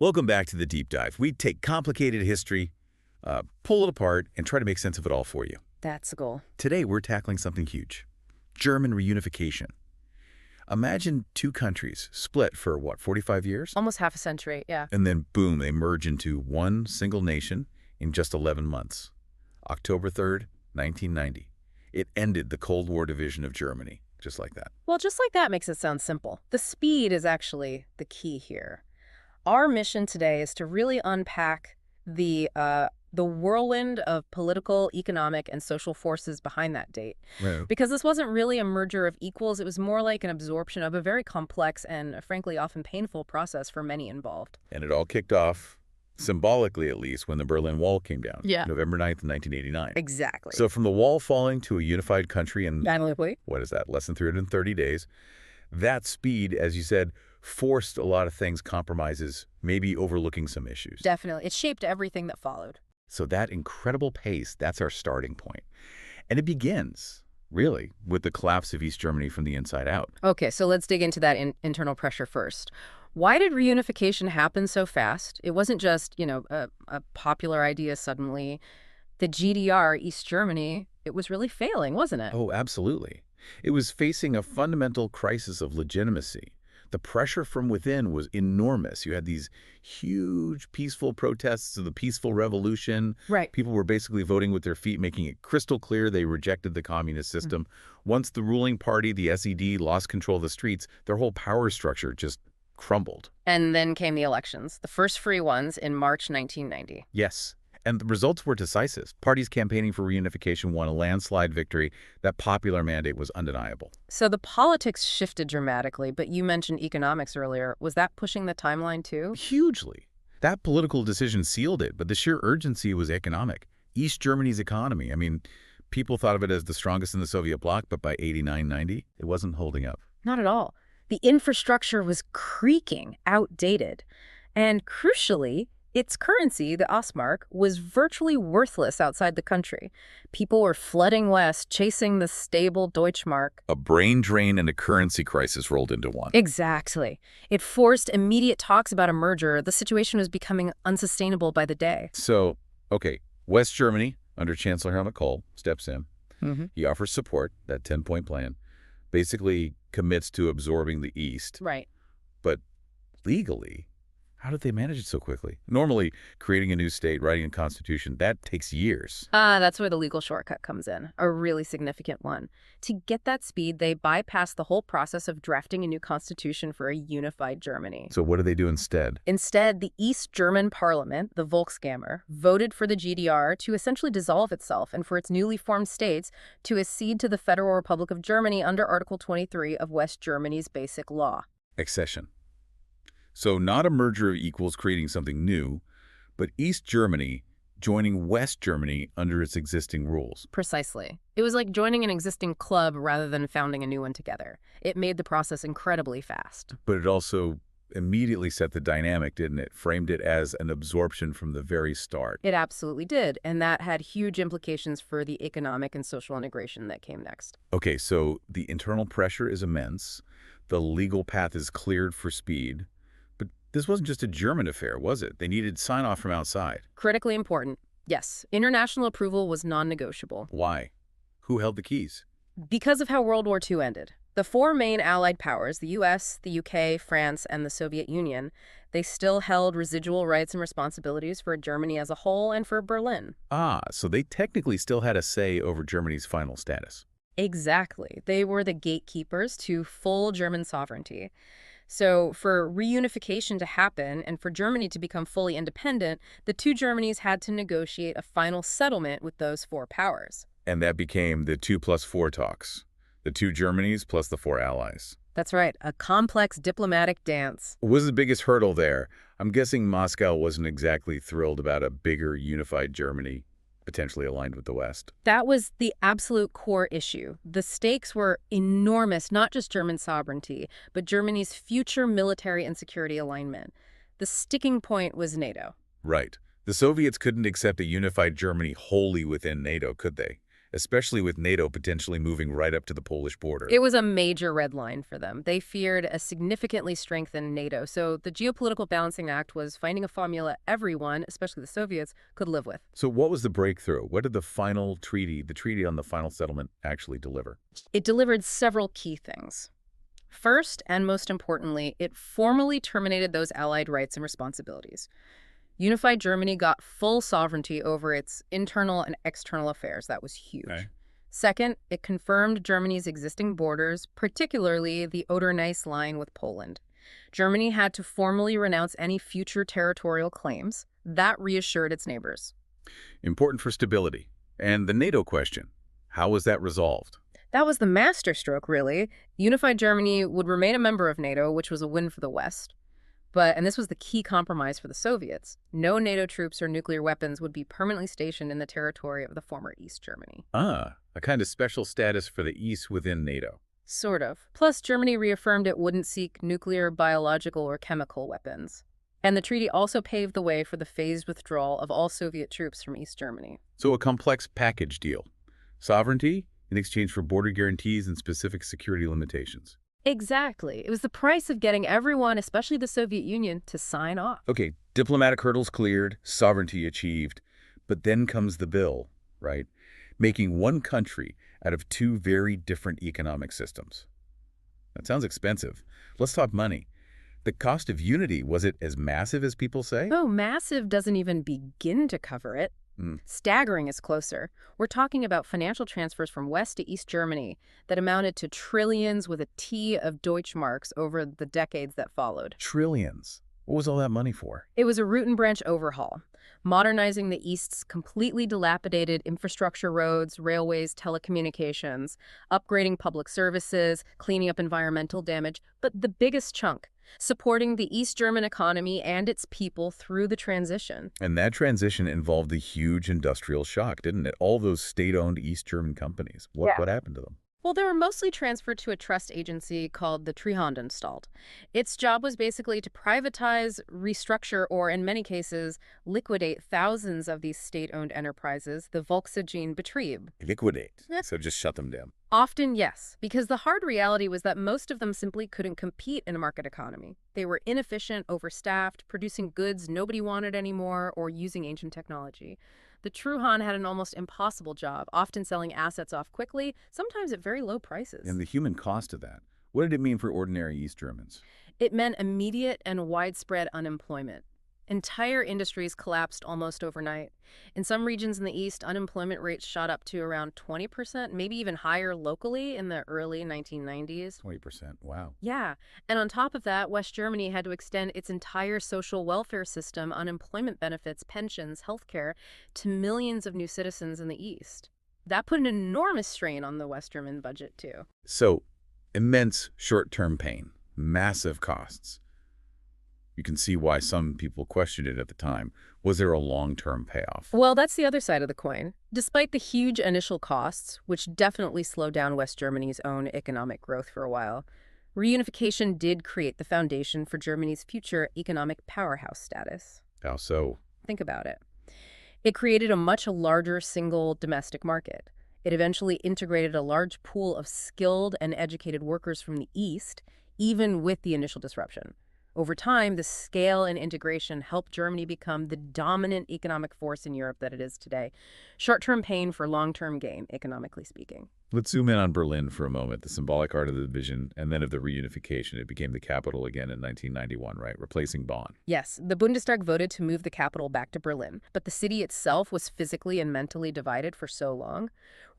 Welcome back to the Deep Dive. We take complicated history, pull it apart, and try to make sense of it all for you. That's the goal. Today, we're tackling something huge. German reunification. Imagine two countries split for, what, 45 years? Almost half a century, yeah. And then, boom, they merge into one single nation in just 11 months. October 3rd, 1990. It ended the Cold War division of Germany, just like that. Well, just like that makes it sound simple. The speed is actually the key here. Our mission today is to really unpack the whirlwind of political, economic, and social forces behind that date. Right. Because this wasn't really a merger of equals, it was more like an absorption of a very complex and, frankly, often painful process for many involved. And it all kicked off, symbolically at least, when the Berlin Wall came down. Yeah. November 9th, 1989. Exactly. So from the wall falling to a unified country in, Dynamically. what is that, less than 330 days, that speed, as you said, forced a lot of things, compromises, maybe overlooking some issues. Definitely. It shaped everything that followed. So that incredible pace, that's our starting point. And it begins, really, with the collapse of East Germany from the inside out. Okay, so let's dig into that internal pressure first. Why did reunification happen so fast? It wasn't just, a popular idea suddenly. The GDR, East Germany, it was really failing, wasn't it? Oh, absolutely. It was facing a fundamental crisis of legitimacy. The pressure from within was enormous. You had these huge peaceful protests of the peaceful revolution. Right. People were basically voting with their feet, making it crystal clear they rejected the communist system. Once the ruling party, the SED, lost control of the streets, their whole power structure just crumbled. And then came the elections, the first free ones in March 1990. Yes. And the results were decisive. Parties campaigning for reunification won a landslide victory. That popular mandate was undeniable. So the politics shifted dramatically, but you mentioned economics earlier. Was that pushing the timeline too? Hugely. That political decision sealed it, but the sheer urgency was economic. East Germany's economy, I mean, people thought of it as the strongest in the Soviet bloc, but by 89, 90, it wasn't holding up. Not at all. The infrastructure was creaking, outdated. And crucially, its currency, the Ostmark, was virtually worthless outside the country. People were flooding west, chasing the stable Deutschmark. A brain drain and a currency crisis rolled into one. Exactly. It forced immediate talks about a merger. The situation was becoming unsustainable by the day. So, okay, West Germany, under Chancellor Helmut Kohl, steps in. He offers support, that 10-point plan, basically commits to absorbing the East. Right. But legally, how did they manage it so quickly? Normally, creating a new state, writing a constitution, that takes years. That's where the legal shortcut comes in, a really significant one. To get that speed, they bypassed the whole process of drafting a new constitution for a unified Germany. So what do they do instead? Instead, the East German parliament, the Volkskammer, voted for the GDR to essentially dissolve itself and for its newly formed states to accede to the Federal Republic of Germany under Article 23 of West Germany's Basic Law. Accession. So not a merger of equals creating something new, but East Germany joining West Germany under its existing rules. Precisely. It was like joining an existing club rather than founding a new one together. It made the process incredibly fast. But it also immediately set the dynamic, didn't it? Framed it as an absorption from the very start. It absolutely did, and that had huge implications for the economic and social integration that came next. Okay, so the internal pressure is immense. The legal path is cleared for speed. But this wasn't just a German affair, was it? They needed sign-off from outside. Critically important. Yes, international approval was non-negotiable. Why? Who held the keys? Because of how World War II ended. The four main Allied powers, the US, the UK, France, and the Soviet Union, they still held residual rights and responsibilities for Germany as a whole and for Berlin. Ah, so they technically still had a say over Germany's final status. Exactly. They were the gatekeepers to full German sovereignty. So for reunification to happen and for Germany to become fully independent, the two Germanys had to negotiate a final settlement with those four powers. And that became the 2+4 talks. The two Germanys plus the four allies. That's right, a complex diplomatic dance. What was the biggest hurdle there? I'm guessing Moscow wasn't exactly thrilled about a bigger unified Germany, potentially aligned with the West. That was the absolute core issue. The stakes were enormous, not just German sovereignty, but Germany's future military and security alignment. The sticking point was NATO. Right. The Soviets couldn't accept a unified Germany wholly within NATO, could they? especially with NATO potentially moving right up to the Polish border. It was a major red line for them. They feared a significantly strengthened NATO, so the geopolitical balancing act was finding a formula everyone, especially the Soviets, could live with. So what was the breakthrough? What did the final treaty, the treaty on the final settlement, actually deliver? It delivered several key things. First, and most importantly, it formally terminated those allied rights and responsibilities. Unified Germany got full sovereignty over its internal and external affairs. That was huge. Okay. Second, it confirmed Germany's existing borders, particularly the Oder-Neisse line with Poland. Germany had to formally renounce any future territorial claims. That reassured its neighbors. Important for stability. And the NATO question, how was that resolved? That was the masterstroke, really. Unified Germany would remain a member of NATO, which was a win for the West. And this was the key compromise for the Soviets. No NATO troops or nuclear weapons would be permanently stationed in the territory of the former East Germany. Ah, a kind of special status for the East within NATO. Sort of. Plus, Germany reaffirmed it wouldn't seek nuclear, biological, or chemical weapons. And the treaty also paved the way for the phased withdrawal of all Soviet troops from East Germany. So a complex package deal. Sovereignty in exchange for border guarantees and specific security limitations. Exactly. It was the price of getting everyone, especially the Soviet Union, to sign off. Okay, diplomatic hurdles cleared, sovereignty achieved, but then comes the bill, right? Making one country out of two very different economic systems. That sounds expensive. Let's talk money. The cost of unity, was it as massive as people say? Oh, massive doesn't even begin to cover it. Staggering is closer. We're talking about financial transfers from West to East Germany that amounted to trillions with a T of Deutschmarks over the decades that followed. Trillions. What was all that money for? It was a root and branch overhaul, modernizing the East's completely dilapidated infrastructure, roads, railways, telecommunications, upgrading public services, cleaning up environmental damage, but the biggest chunk, supporting the East German economy and its people through the transition. And that transition involved a huge industrial shock, didn't it? All those state-owned East German companies. What happened to them? Well, they were mostly transferred to a trust agency called the Treuhandanstalt. Its job was basically to privatize, restructure, or in many cases, liquidate thousands of these state-owned enterprises, the Volkswagen Betrieb. Liquidate. So just shut them down. Often, yes, because the hard reality was that most of them simply couldn't compete in a market economy. They were inefficient, overstaffed, producing goods nobody wanted anymore, or using ancient technology. The Treuhand had an almost impossible job, often selling assets off quickly, sometimes at very low prices. And the human cost of that, what did it mean for ordinary East Germans? It meant immediate and widespread unemployment. Entire industries collapsed almost overnight. In some regions in the East, unemployment rates shot up to around 20%, maybe even higher locally in the early 1990s. 20%, wow. Yeah, and on top of that, West Germany had to extend its entire social welfare system, unemployment benefits, pensions, healthcare, to millions of new citizens in the East. That put an enormous strain on the West German budget, too. So, immense short-term pain, massive costs. You can see why some people questioned it at the time. Was there a long-term payoff? Well, that's the other side of the coin. Despite the huge initial costs, which definitely slowed down West Germany's own economic growth for a while, reunification did create the foundation for Germany's future economic powerhouse status. How so? Think about it. It created a much larger single domestic market. It eventually integrated a large pool of skilled and educated workers from the East, even with the initial disruption. Over time, the scale and integration helped Germany become the dominant economic force in Europe that it is today. Short-term pain for long-term gain, economically speaking. Let's zoom in on Berlin for a moment, the symbolic art of the division and then of the reunification. It became the capital again in 1991, right, replacing Bonn. Yes, the Bundestag voted to move the capital back to Berlin, but the city itself was physically and mentally divided for so long.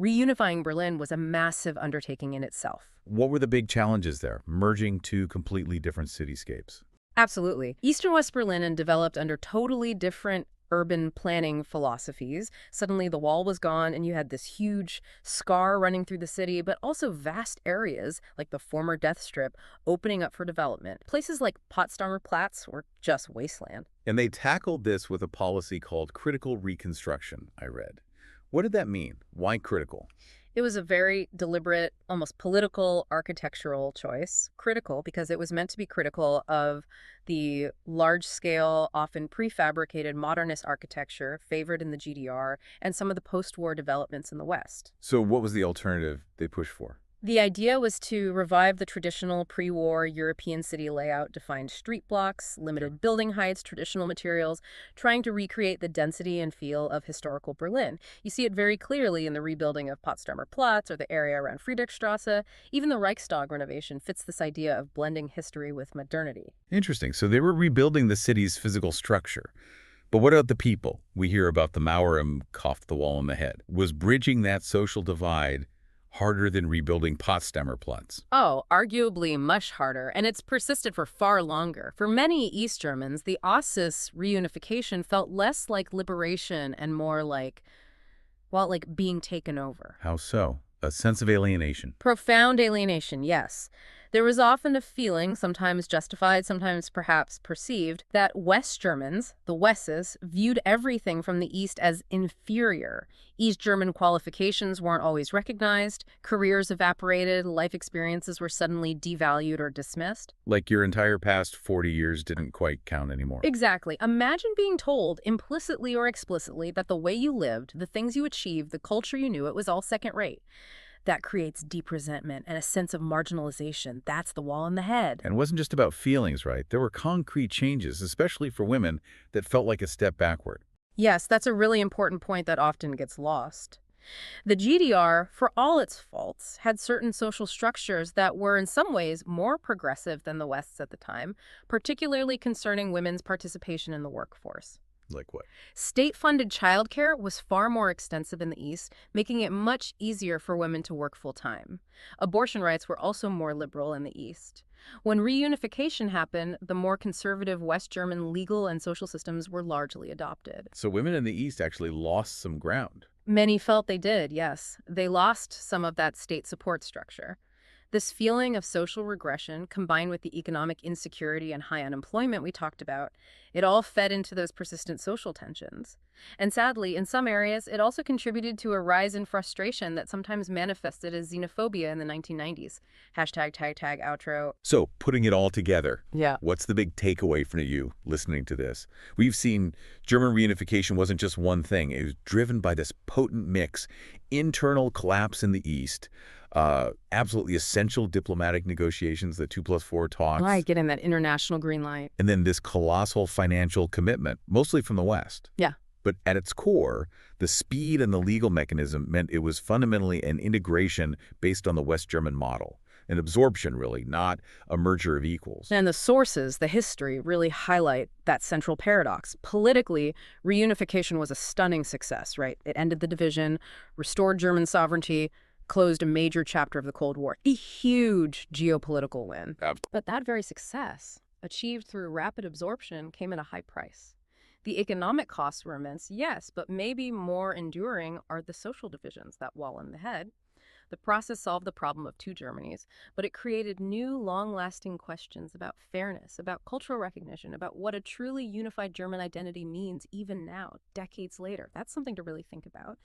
Reunifying Berlin was a massive undertaking in itself. What were the big challenges there, merging two completely different cityscapes? Absolutely. East and West Berlin developed under totally different urban planning philosophies. Suddenly the wall was gone and you had this huge scar running through the city, but also vast areas like the former Death Strip opening up for development. Places like Potsdamer Platz were just wasteland. And they tackled this with a policy called critical reconstruction, I read. What did that mean? Why critical? It was a very deliberate, almost political architectural choice, critical because it was meant to be critical of the large-scale, often prefabricated modernist architecture favored in the GDR and some of the post-war developments in the West. So what was the alternative they pushed for? The idea was to revive the traditional pre-war European city layout, defined street blocks, limited building heights, traditional materials, trying to recreate the density and feel of historical Berlin. You see it very clearly in the rebuilding of Potsdamer Platz or the area around Friedrichstrasse. Even the Reichstag renovation fits this idea of blending history with modernity. Interesting. So they were rebuilding the city's physical structure. But what about the people? We hear about the Mauerm coughed the wall on the head. Was bridging that social divide harder than rebuilding Potsdamer Platz? Oh, arguably much harder, and it's persisted for far longer. For many East Germans, the Ossis reunification felt less like liberation and more like, well, like being taken over. How so? A sense of alienation. Profound alienation, yes. There was often a feeling, sometimes justified, sometimes perhaps perceived, that West Germans, the Wesses, viewed everything from the East as inferior. East German qualifications weren't always recognized, careers evaporated, life experiences were suddenly devalued or dismissed. Like your entire past 40 years didn't quite count anymore. Exactly. Imagine being told, implicitly or explicitly, that the way you lived, the things you achieved, the culture you knew, it was all second rate. That creates deep resentment and a sense of marginalization. That's the wall in the head. And it wasn't just about feelings, right? There were concrete changes, especially for women, that felt like a step backward. Yes, that's a really important point that often gets lost. The GDR, for all its faults, had certain social structures that were in some ways more progressive than the West's at the time, particularly concerning women's participation in the workforce. Like what? State-funded childcare was far more extensive in the East, making it much easier for women to work full-time. Abortion rights were also more liberal in the East. When reunification happened, the more conservative West German legal and social systems were largely adopted. So women in the East actually lost some ground. Many felt they did, yes. They lost some of that state support structure. This feeling of social regression, combined with the economic insecurity and high unemployment we talked about, it all fed into those persistent social tensions. And sadly, in some areas, it also contributed to a rise in frustration that sometimes manifested as xenophobia in the 1990s. Hashtag tag tag outro. So putting it all together, Yeah. what's the big takeaway for you listening to this? We've seen German reunification wasn't just one thing. It was driven by this potent mix, internal collapse in the East, absolutely essential diplomatic negotiations, the 2+4 talks. Right, getting that international green light. And then this colossal financial commitment, mostly from the West. Yeah. But at its core, the speed and the legal mechanism meant it was fundamentally an integration based on the West German model. An absorption, really, not a merger of equals. And the sources, the history, really highlight that central paradox. Politically, reunification was a stunning success, right? It ended the division, restored German sovereignty, closed a major chapter of the Cold War. A huge geopolitical win. But that very success, achieved through rapid absorption, came at a high price. The economic costs were immense, yes, but maybe more enduring are the social divisions that wall in the head. The process solved the problem of two Germanys, but it created new, long-lasting questions about fairness, about cultural recognition, about what a truly unified German identity means even now, decades later. That's something to really think about.